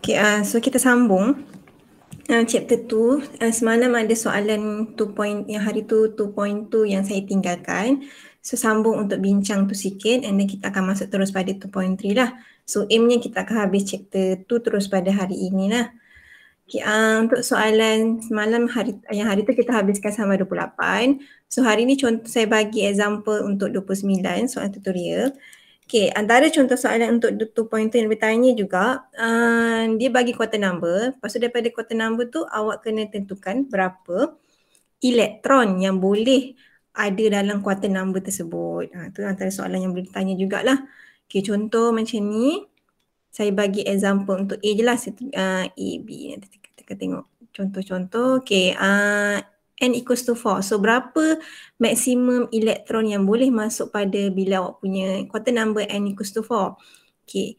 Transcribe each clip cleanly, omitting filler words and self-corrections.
Okay, so kita sambung. Chapter 2, semalam ada soalan 2 point, yang hari tu 2.2 yang saya tinggalkan. So sambung untuk bincang tu sikit and then kita akan masuk terus pada 2.3 lah. So aimnya kita akan habis chapter 2 terus pada hari ini lah. Okay, untuk soalan semalam yang hari tu kita habiskan sama 28. So hari ni contoh saya bagi example untuk 29 soalan tutorial. Okay, antara contoh soalan untuk 2.2 yang bertanya juga, dia bagi quarter number. Lepas tu daripada quarter number tu awak kena tentukan berapa elektron yang boleh ada dalam quarter number tersebut. Tu antara soalan yang boleh ditanya jugalah. Okay, contoh macam ni. Saya bagi example untuk A je lah. A, B. Nanti kita tengok contoh-contoh. Okay, n equals to 4. So berapa maksimum elektron yang boleh masuk pada bila awak punya quarter number n equals to 4. Okay,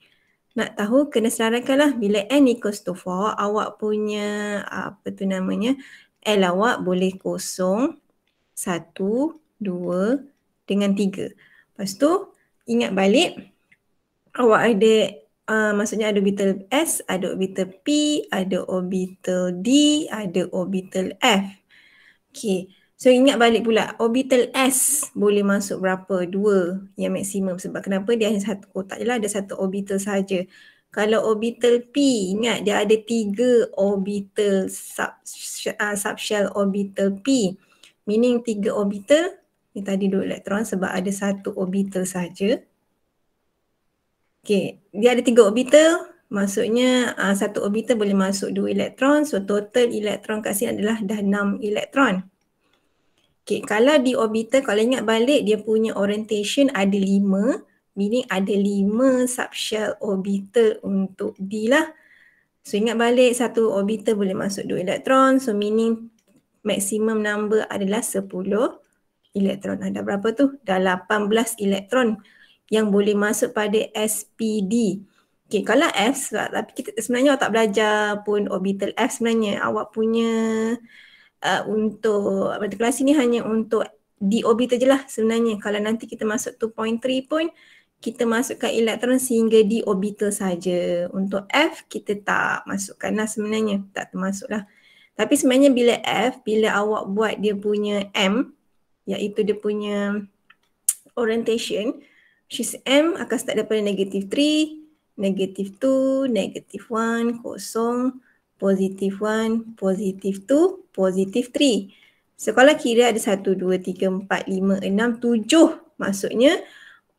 nak tahu kena selarakan lah. Bila n equals to 4, awak punya apa tu namanya, L awak boleh kosong, 1, 2 dengan 3. Lepas tu ingat balik awak ada maksudnya ada orbital S, ada orbital P, ada orbital D, ada orbital F. Okay, so ingat balik pula orbital S boleh masuk berapa? 2 yang maksimum. Sebab kenapa? Dia hanya satu kotak je lah, ada satu orbital saja. Kalau orbital P, ingat dia ada 3 orbital subshell orbital P. Meaning 3 orbital, ni tadi 2 elektron sebab ada satu orbital saja. Okay, dia ada 3 orbital. Maksudnya satu orbital boleh masuk 2 elektron. So total elektron kat sini adalah dah 6 elektron. Okay, kalau di orbital, kalau ingat balik dia punya orientation ada 5, meaning ada 5 subshell orbital untuk D lah. So ingat balik satu orbital boleh masuk 2 elektron, so meaning maximum number adalah 10 elektron. Ada berapa tu? Dah 18 elektron yang boleh masuk pada SPD. Okay, kalau F, tapi kita sebenarnya awak tak belajar pun orbital F sebenarnya. Awak punya untuk pada kelas ini hanya untuk D orbital je lah sebenarnya. Kalau nanti kita masuk 2.3 pun kita masukkan elektron sehingga D orbital saja. Untuk F kita tak masukkan lah sebenarnya, tak termasuk lah. Tapi sebenarnya bila F, bila awak buat dia punya M, iaitu dia punya orientation, which is M akan start daripada negative 3, negative 2, negative 1, kosong, positive 1, positive 2, positive 3. So kalau kira ada 1, 2, 3, 4, 5, 6, 7. Maksudnya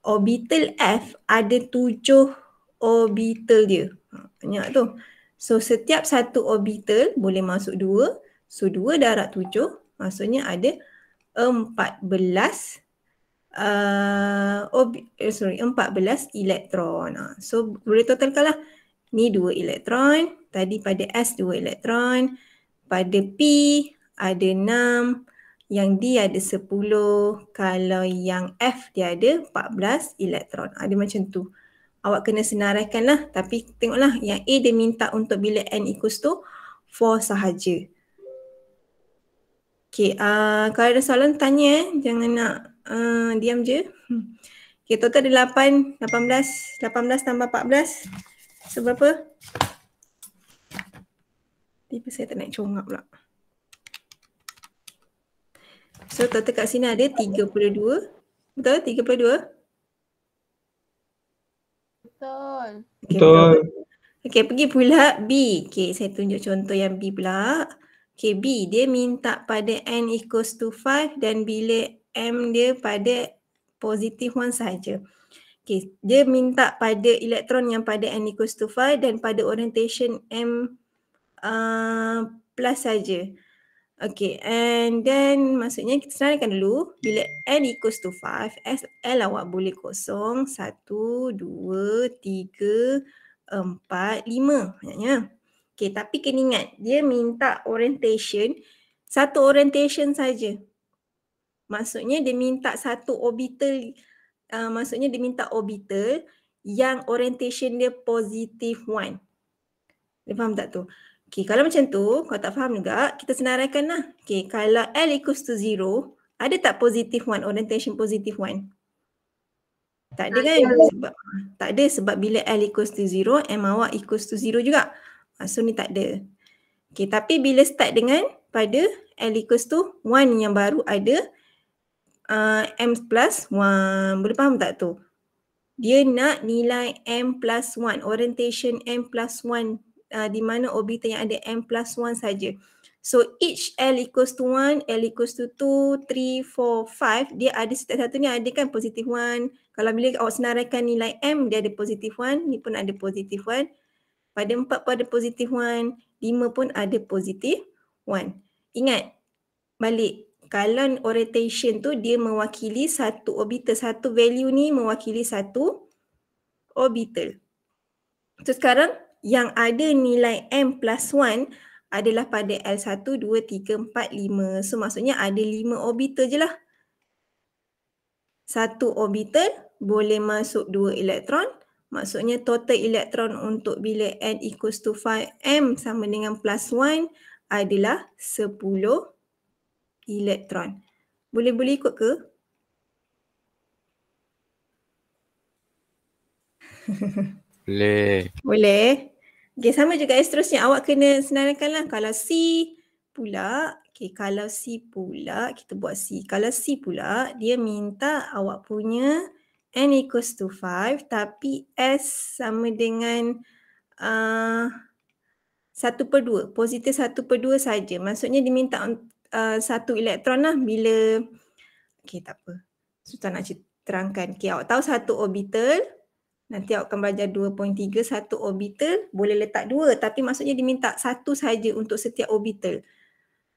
orbital F ada 7 orbital dia. Banyak tu. So setiap satu orbital boleh masuk 2. So 2 darab 7 maksudnya ada 14 14 elektron. So boleh totalkan lah. Ni 2 elektron. Tadi pada S 2 elektron. Pada P ada 6. Yang D ada 10. Kalau yang F dia ada 14 elektron. Ada macam tu. Awak kena senaraikan lah. Tapi tengoklah yang A dia minta untuk bila N equals to 4 sahaja. Okay, kalau ada soalan tanya jangan nak diam je. Okay, total ada 18 tambah 14. So berapa? Tiba saya tak nak congak pula. So total kat sini ada 32. Betul? 32? Betul. Okay, betul. Okay, pergi pula B. Okay, saya tunjuk contoh yang B pula. Okay, B dia minta pada N equals to 5 dan bila M dia pada positive 1 saja. Okay, dia minta pada elektron yang pada N equals to 5 dan pada orientation M plus saja. Okay, and then maksudnya kita senaraikan dulu. Bila N equals to 5, L awak boleh kosong. 1, 2, 3, 4, 5. Banyaknya. Okay, tapi kena ingat, dia minta orientation, satu orientation saja. Maksudnya dia minta satu orbital, maksudnya dia minta orbital yang orientation dia positive 1. Dia faham tak tu? Okay, kalau macam tu, kalau tak faham juga, kita senaraikan lah. Okay, kalau L equals to 0, ada tak positive 1, orientation positive 1? Tak ada kan? Tak ada sebab bila L equals to 0, M awak equals to 0 juga. So ni tak ada. Okay, tapi bila start dengan pada L equals to 1 yang baru ada M plus 1. Boleh faham tak tu? Dia nak nilai M plus 1, orientation M plus 1 di mana orbital yang ada M plus 1 saja. So each L equals to 1, L equals to 2, 3, 4, 5, dia ada setiap satu ni ada kan positif 1. Kalau bila awak senaraikan nilai M, dia ada positif 1, ni pun ada positif 1. Pada 4 pun ada positif 1, 5 pun ada positif 1. Ingat, balik. Kalau orientation tu dia mewakili satu orbital, satu value ni mewakili satu orbital. So sekarang yang ada nilai M plus 1 adalah pada L1, 2, 3, 4, 5. So maksudnya ada 5 orbital je lah. Satu orbital boleh masuk 2 elektron. Maksudnya total elektron untuk bila N equals to 5M sama dengan plus 1 adalah 10 elektron. Boleh ikut ke? Boleh. Boleh. Okay, sama juga seterusnya. Awak kena senaraikan lah. Kalau C pula, kalau C pula, kita buat C. Kalau C pula, dia minta awak punya N equals to 5 tapi S sama dengan 1/2. Positif 1/2 saja. Maksudnya dia minta 1 elektron lah bila, tak apa. Susah nak terangkan. Awak tahu satu orbital, nanti awak akan belajar 2.3, satu orbital boleh letak 2 tapi maksudnya diminta 1 saja untuk setiap orbital.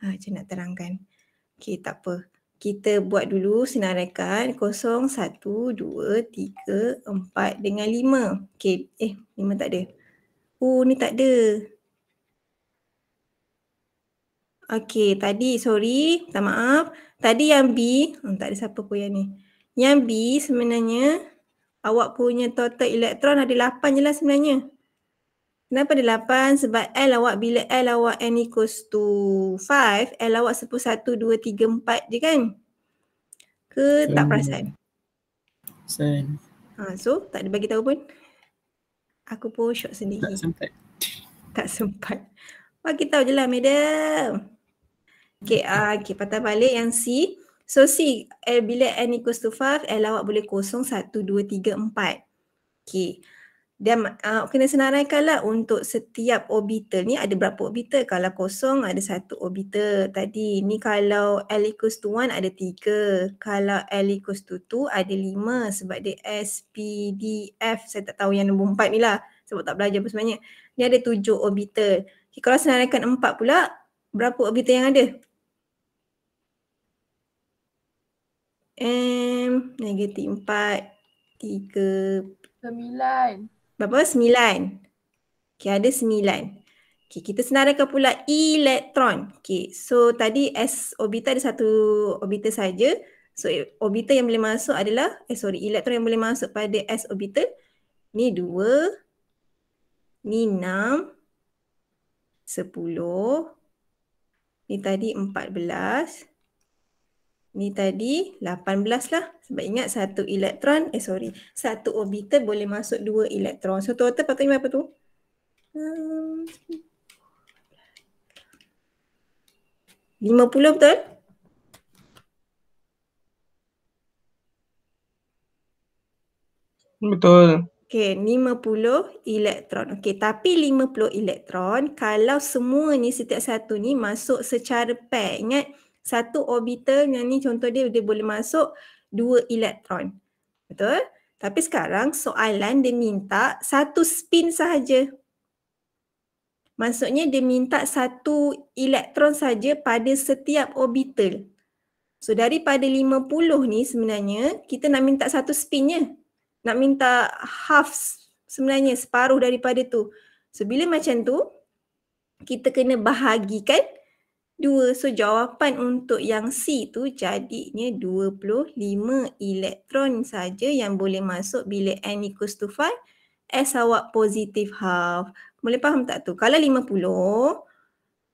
Macam nak terangkan. Tak apa. Kita buat dulu senaraikan 0, 1, 2, 3, 4 dengan 5. 5 tak ada. Ni tak ada. Tadi sorry, minta maaf. Tadi yang B, tak ada siapa pun yang ni. Yang B sebenarnya awak punya total elektron ada 8 je lah sebenarnya. Kenapa ada 8? Sebab L awak bila L awak N equals to 5, L awak 1, 2, 3, 4 je kan? Ke tak perasan? Perasan. So tak ada bagi tahu pun. Aku pun syok sendiri. Tak sempat. Bagi tahu je lah madam. Patah balik yang C. So C, bila N equals to 5, L awak boleh 0, 1, 2, 3, 4. Dan kena senaraikan lah untuk setiap orbital ni ada berapa orbital. Kalau 0 ada 1 orbital tadi. Ni kalau L equals to 1 ada 3. Kalau L equals to 2 ada 5 sebab dia S, P, D, F. Saya tak tahu yang nombor 4 ni lah sebab tak belajar pun sebenarnya. Ni ada 7 orbital. Kalau senaraikan 4 pula, berapa orbital yang ada? M negatif 4, 3, 9. Berapa? 9. Ada 9. Kita senaraikan pula elektron. So tadi S orbital ada 1 orbital saja. So orbital yang boleh masuk adalah, elektron yang boleh masuk pada S orbital. Ni 2, ni 6, 10, ni tadi 14. Ni tadi 18 lah. Sebab ingat satu elektron, satu orbital boleh masuk 2 elektron. So total patutnya berapa tu? 50 betul? Betul. 50 elektron. Tapi 50 elektron kalau semua ni setiap satu ni masuk secara pair. Ingat satu orbital yang ni contoh dia boleh masuk 2 elektron. Betul? Tapi sekarang soalan dia minta satu spin sahaja. Maksudnya dia minta 1 elektron saja pada setiap orbital. So daripada 50 ni sebenarnya kita nak minta 1 spinnya. Nak minta half sebenarnya, separuh daripada tu. So bila macam tu, kita kena bahagikan 2. So jawapan untuk yang C tu jadinya 25 elektron saja yang boleh masuk bila N equals to 5. S awak positif half. Boleh faham tak tu? Kalau 50,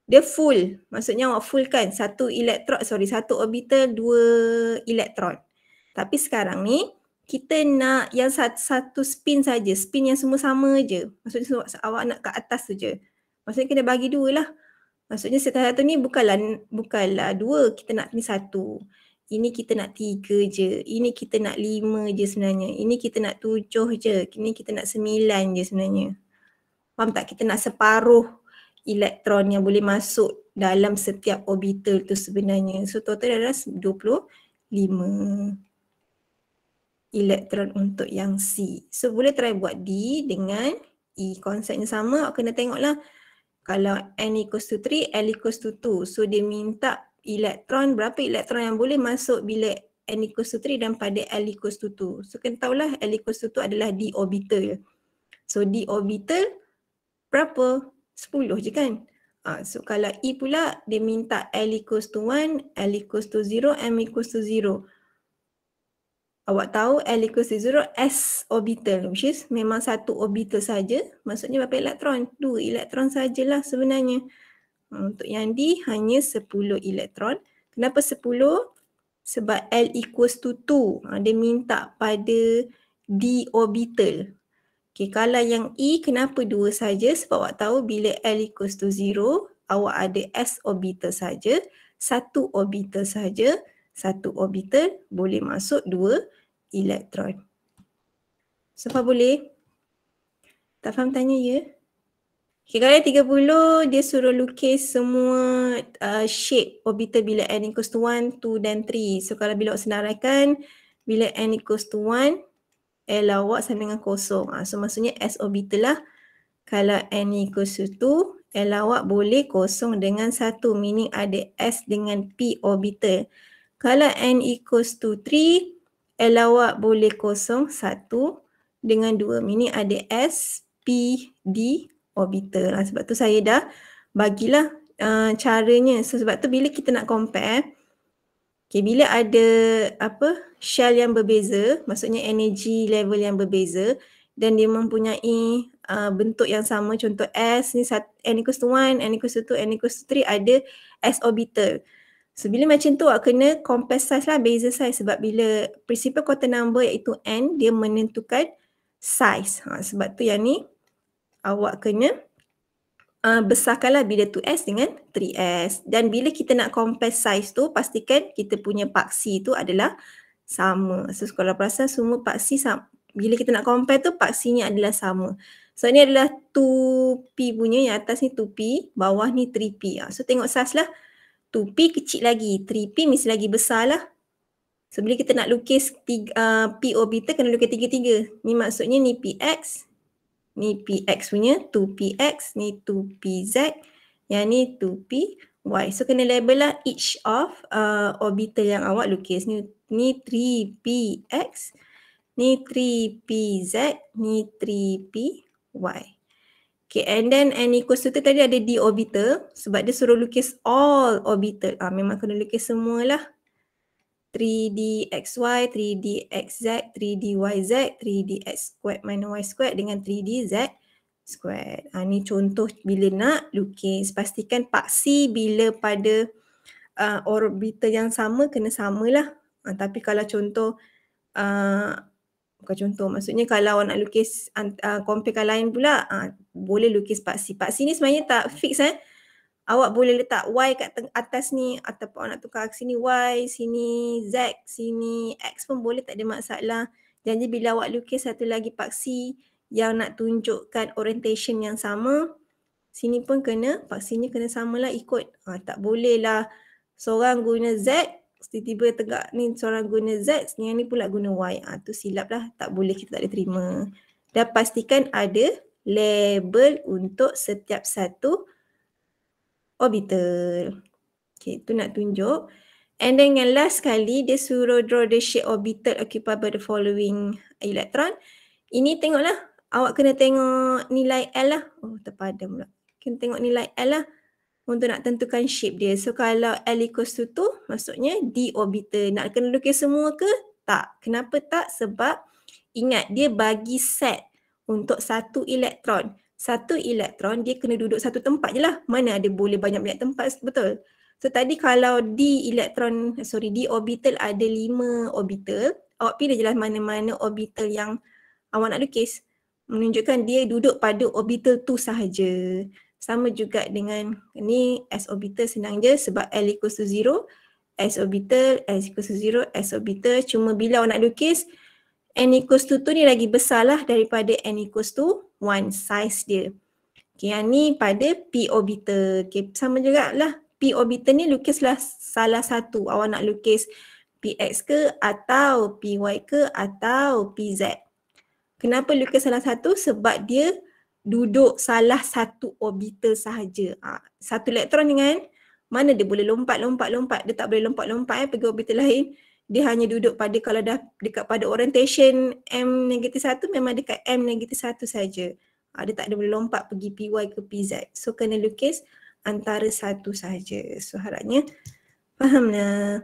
dia full. Maksudnya awak full kan? Satu orbital 2 elektron. Tapi sekarang ni, kita nak yang satu spin saja. Spin yang semua sama je. Maksudnya awak nak ke atas tu je. Maksudnya kena bagi 2 lah. Maksudnya satu ni bukanlah 2, kita nak ni 1. Ini kita nak 3 je. Ini kita nak 5 je sebenarnya. Ini kita nak 7 je. Ini kita nak 9 je sebenarnya. Faham tak? Kita nak separuh elektron yang boleh masuk dalam setiap orbital tu sebenarnya. So total adalah 25 elektron untuk yang C. So boleh try buat D dengan E. Konsepnya sama, awak kena tengoklah. Kalau N equals to 3, L equals to 2. So dia minta elektron, berapa elektron yang boleh masuk bila N equals to 3 dan pada L equals to 2. So kena tahulah L equals to 2 adalah D orbital. So D orbital berapa? 10 je kan? So kalau E pula dia minta L equals to 1, L equals to 0, M equals to 0. Awak tahu L equals to 0 S orbital, which is memang satu orbital saja. Maksudnya berapa elektron? 2 elektron sajalah sebenarnya. Untuk yang D hanya 10 elektron. Kenapa 10? Sebab L equals to 2. Dia minta pada D orbital. Okay, kalau yang E kenapa 2 saja? Sebab awak tahu bila L equals to 0, awak ada S orbital saja. Satu orbital saja. Satu orbital boleh masuk 2 elektron. So far boleh? Tak faham tanya ya? Okay, kalau 30 dia suruh lukis semua shape orbital bila N equals to 1, 2 dan 3. So kalau bila awak senaraikan, bila N equals to 1, L awak sama dengan kosong. So maksudnya S orbital lah. Kalau N equals to 2, L awak boleh kosong dengan 1, meaning ada S dengan P orbital. Kalau N equals to 3, L awak boleh kosong 1 dengan 2, meaning ada S, P, D orbital. Sebab tu saya dah bagilah caranya. So sebab tu bila kita nak compare, okay, bila ada shell yang berbeza, maksudnya energy level yang berbeza dan dia mempunyai bentuk yang sama, contoh S ni N equals to 1, N equals to 2, N equals to 3 ada S orbital. So bila macam tu awak kena compare size lah, beza size, sebab bila principal quantum number iaitu N dia menentukan size. Sebab tu yang ni awak kena besarkanlah bila 2S dengan 3S. Dan bila kita nak compare size tu, pastikan kita punya paksi tu adalah sama. So kalau perasan semua paksi sama. Bila kita nak compare tu paksinya adalah sama. So ni adalah 2P punya, yang atas ni 2P, bawah ni 3P. So tengok size lah. 2P kecil lagi, 3P mesti lagi besar lah. So bila kita nak lukis P orbital kena lukis 3-3. Ni maksudnya ni PX, ni PX punya, 2PX, ni 2PZ, yang ni 2PY. So kena label lah each of orbital yang awak lukis. Ni 3PX, ni 3PZ, ni 3PY. Okay, and then N equals to 2 tadi ada D orbital sebab dia suruh lukis all orbital. Memang kena lukis semualah. 3DXY, 3DXZ, 3DYZ, 3DX squared minus Y squared dengan 3DZ squared. Ni contoh bila nak lukis. Pastikan paksi bila pada orbital yang sama kena samalah. Tapi kalau contoh, bukan contoh, maksudnya kalau awak nak lukis comparekan lain pula, boleh lukis paksi. Paksi ni sebenarnya tak fix Awak boleh letak Y kat atas ni ataupun awak nak tukar ke sini Y, sini Z, sini X pun boleh, tak ada masalah. Janji bila awak lukis satu lagi paksi yang nak tunjukkan orientation yang sama, sini pun paksinya kena samalah ikut. Tak boleh lah seorang guna Z, tiba-tiba tegak ni seorang guna Z, yang ni pula guna Y. Tu silap lah, tak boleh, kita tak boleh terima. Dan pastikan ada label untuk setiap satu orbital. Okay, tu nak tunjuk. And then yang last kali dia suruh draw the shape orbital occupied by the following electron. Ini tengoklah, awak kena tengok nilai L lah. Terpadam pula. Kena tengok nilai L lah untuk nak tentukan shape dia. So kalau L equals to 2, maksudnya D orbital. Nak kena lukis semua ke? Tak. Kenapa tak? Sebab ingat dia bagi set untuk satu elektron. Satu elektron dia kena duduk satu tempat je lah. Mana ada boleh banyak-banyak tempat, betul? So tadi kalau D orbital ada 5 orbital, awak pilih je lah mana-mana orbital yang awak nak lukis. Menunjukkan dia duduk pada orbital tu sahaja. Sama juga dengan ni s orbital senang je sebab L equals to 0, s orbital, s equals to 0, s orbital. Cuma bila awak nak lukis n equals to 2 ni lagi besar lah daripada n equals to 1 size dia. Okay, yang ni pada p orbital. Okay, sama juga lah. P orbital ni lukislah salah satu. Awak nak lukis px ke atau py ke atau pz. Kenapa lukis salah satu? Sebab dia duduk salah satu orbital sahaja. Satu elektron dengan mana dia boleh lompat. Dia tak boleh lompat pergi orbital lain. Dia hanya duduk pada, kalau dah dekat pada orientation M-1 memang dekat M-1 saja. Dia tak ada boleh lompat pergi PY ke PZ. So kena lukis antara satu sahaja. So harapnya faham lah.